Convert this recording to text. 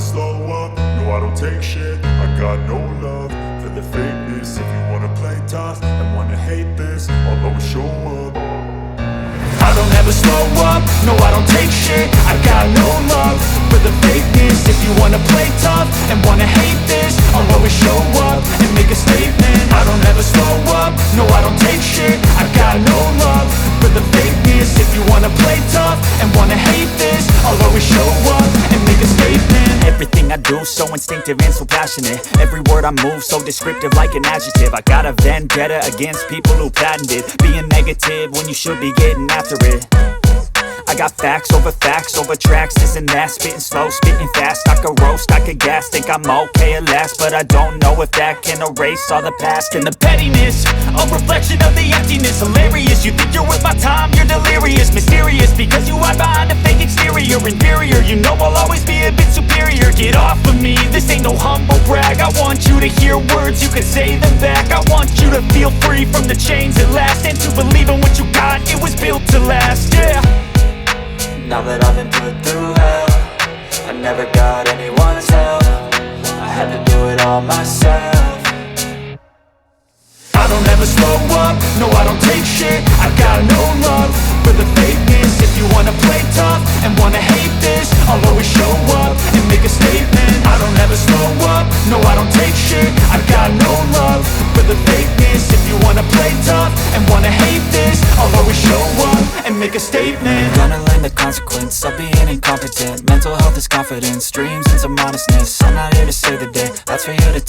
slow up, no I don't take shit. I got no love for the fakeness. If you wanna play tough and wanna hate this, I'll always show up. I don't ever slow up, no I don't take shit. I got no love for the fakeness. If you wanna play tough and wanna hate this, I'll always show up and make a statement. I don't ever slow up, no I don't take shit. I got no love for the fakeness. If you wanna play tough and wanna hate this, I'll always show up and make a statement. Everything I do so instinctive and so passionate. Every word I move so descriptive like an adjective. I got a vendetta against people who patented being negative when you should be getting after it. I got facts over tracks, this and that. Spitting slow, spitting fast, I could roast, I could gas. Think I'm okay at last, but I don't know if that can erase all the past. And the pettiness, a reflection of the emptiness. Hilarious, you think you're worth my time, you're delirious. Mysterious, because you hide behind a fake exterior. Inferior, you know I'll always be a bit superior. Get off of me, this ain't no humble brag. I want you to hear words, you can say them back. I want you to feel free from the chains at last, and to believe in what you got, it was built to last, yeah. Now that I've been put through hell, I never got anyone's help. I had to do it all myself. I don't ever slow up, no I don't take shit. I got no love for the fakeness. If you wanna play tough and wanna hate this, I'll always show up and make a statement. I don't ever slow up, no I don't take shit. I got no love for the fakeness. If you wanna play tough and wanna hate this, I'll always show up and make a statement. Gonna learn the consequence of being incompetent. Mental health is confidence, dreams and some honestness. I'm not here to save the day, that's for you to